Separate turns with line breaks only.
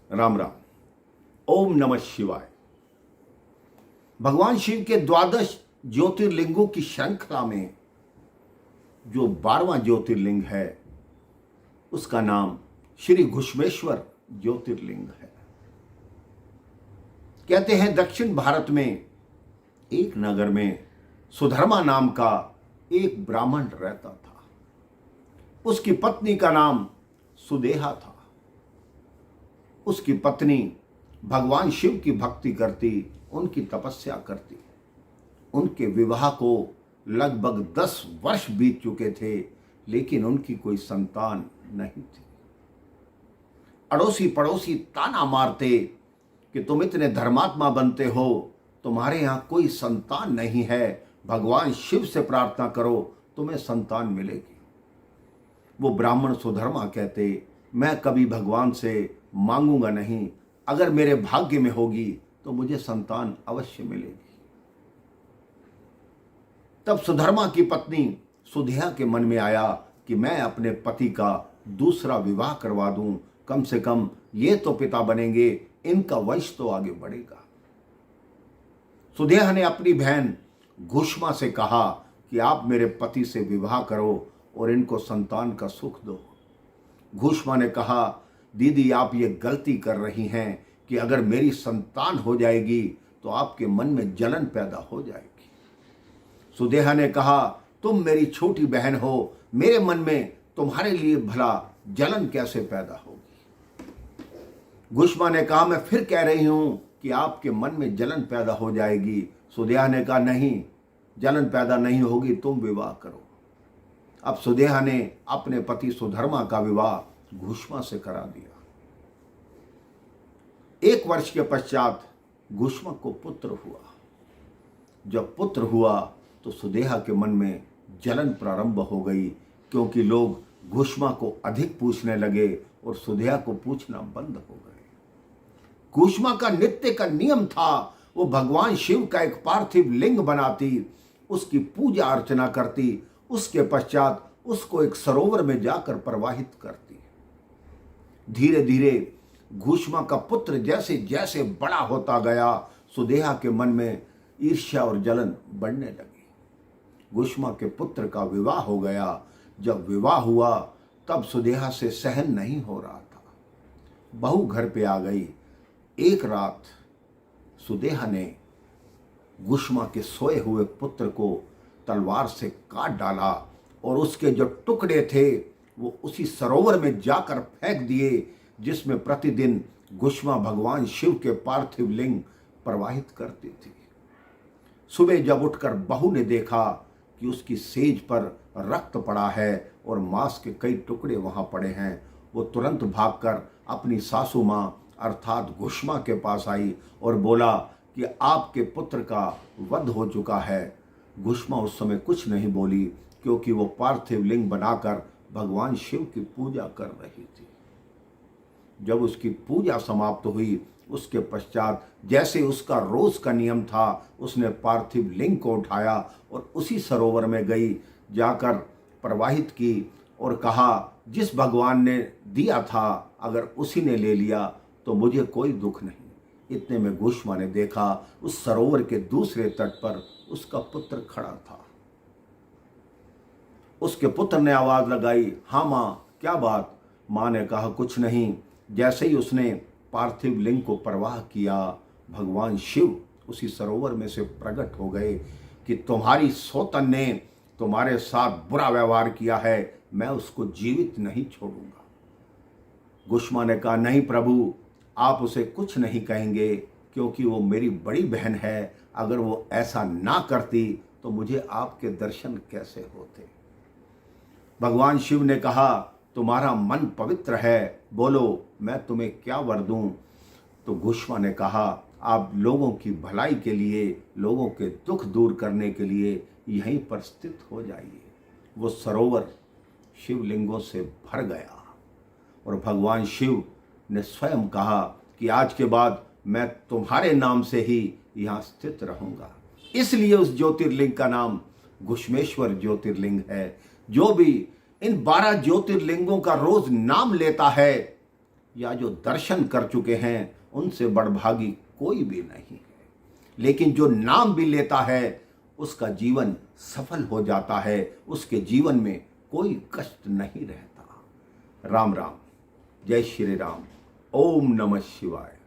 राम राम। ओम नमः शिवाय। भगवान शिव के द्वादश ज्योतिर्लिंगों की श्रृंखला में जो 12वां ज्योतिर्लिंग है उसका नाम श्री घुश्मेश्वर ज्योतिर्लिंग है। कहते हैं दक्षिण भारत में एक नगर में सुधर्मा नाम का एक ब्राह्मण रहता था। उसकी पत्नी का नाम सुदेहा था। उसकी पत्नी भगवान शिव की भक्ति करती, उनकी तपस्या करती। उनके विवाह को लगभग 10 वर्ष बीत चुके थे, लेकिन उनकी कोई संतान नहीं थी। अड़ोसी पड़ोसी ताना मारते कि तुम इतने धर्मात्मा बनते हो, तुम्हारे यहां कोई संतान नहीं है, भगवान शिव से प्रार्थना करो, तुम्हें संतान मिलेगी। वो ब्राह्मण सुधर्मा कहते, मैं कभी भगवान से मांगूंगा नहीं, अगर मेरे भाग्य में होगी तो मुझे संतान अवश्य मिलेगी। तब सुधर्मा की पत्नी सुदेहा के मन में आया कि मैं अपने पति का दूसरा विवाह करवा दूं, कम से कम ये तो पिता बनेंगे, इनका वंश तो आगे बढ़ेगा। सुदेहा ने अपनी बहन घुश्मा से कहा कि आप मेरे पति से विवाह करो और इनको संतान का सुख दो। घुश्मा ने कहा, दीदी आप ये गलती कर रही हैं कि अगर मेरी संतान हो जाएगी तो आपके मन में जलन पैदा हो जाएगी। सुदेहा ने कहा, तुम मेरी छोटी बहन हो, मेरे मन में तुम्हारे लिए भला जलन कैसे पैदा होगी। घुश्मा ने कहा, मैं फिर कह रही हूं कि आपके मन में जलन पैदा हो जाएगी। सुदेहा ने कहा, नहीं, जलन पैदा नहीं होगी, तुम विवाह करो। अब सुदेहा ने अपने पति सुधर्मा का विवाह घुश्मा से करा दिया। 1 वर्ष के पश्चात घुश्मा को पुत्र हुआ। जब पुत्र हुआ तो सुदेहा के मन में जलन प्रारंभ हो गई, क्योंकि लोग घुश्मा को अधिक पूछने लगे और सुदेहा को पूछना बंद हो गए। घुश्मा का नित्य का नियम था, वो भगवान शिव का एक पार्थिव लिंग बनाती, उसकी पूजा अर्चना करती, उसके पश्चात उसको एक सरोवर में जाकर प्रवाहित करती। धीरे धीरे घुश्मा का पुत्र जैसे जैसे बड़ा होता गया, सुदेहा के मन में ईर्ष्या और जलन बढ़ने लगी। घुश्मा के पुत्र का विवाह हो गया। जब विवाह हुआ तब सुदेहा से सहन नहीं हो रहा था। बहू घर पे आ गई। एक रात सुदेहा ने घुश्मा के सोए हुए पुत्र को तलवार से काट डाला और उसके जो टुकड़े थे वो उसी सरोवर में जाकर फेंक दिए, जिसमें प्रतिदिन घुश्मा भगवान शिव के पार्थिव लिंग प्रवाहित करती थी। सुबह जब उठकर बहू ने देखा कि उसकी सेज पर रक्त पड़ा है और मांस के कई टुकड़े वहां पड़े हैं, वो तुरंत भागकर अपनी सासू मां अर्थात घुश्मा के पास आई और बोला कि आपके पुत्र का वध हो चुका है। घुश्मा उस समय कुछ नहीं बोली, क्योंकि वो पार्थिव लिंग बनाकर भगवान शिव की पूजा कर रही थी। जब उसकी पूजा समाप्त हुई, उसके पश्चात जैसे उसका रोज का नियम था, उसने पार्थिव लिंग को उठाया और उसी सरोवर में गई, जाकर प्रवाहित की और कहा, जिस भगवान ने दिया था अगर उसी ने ले लिया तो मुझे कोई दुख नहीं। इतने में घुश्मा ने देखा उस सरोवर के दूसरे तट पर उसका पुत्र खड़ा था। उसके पुत्र ने आवाज लगाई, हाँ माँ, क्या बात? माँ ने कहा, कुछ नहीं। जैसे ही उसने पार्थिव लिंग को प्रवाह किया, भगवान शिव उसी सरोवर में से प्रकट हो गए कि तुम्हारी सौतन ने तुम्हारे साथ बुरा व्यवहार किया है, मैं उसको जीवित नहीं छोड़ूंगा। घुश्मा ने कहा, नहीं प्रभु, आप उसे कुछ नहीं कहेंगे, क्योंकि वो मेरी बड़ी बहन है। अगर वो ऐसा ना करती तो मुझे आपके दर्शन कैसे होते। भगवान शिव ने कहा, तुम्हारा मन पवित्र है, बोलो मैं तुम्हें क्या वर दूं। तो घुश्मा ने कहा, आप लोगों की भलाई के लिए, लोगों के दुख दूर करने के लिए यहीं पर स्थित हो जाइए। वो सरोवर शिवलिंगों से भर गया और भगवान शिव ने स्वयं कहा कि आज के बाद मैं तुम्हारे नाम से ही यहाँ स्थित रहूंगा। इसलिए उस ज्योतिर्लिंग का नाम घुश्मेश्वर ज्योतिर्लिंग है। जो भी इन 12 ज्योतिर्लिंगों का रोज नाम लेता है या जो दर्शन कर चुके हैं उनसे बड़भागी कोई भी नहीं है। लेकिन जो नाम भी लेता है उसका जीवन सफल हो जाता है, उसके जीवन में कोई कष्ट नहीं रहता। राम राम, जय श्री राम, ओम नमः शिवाय।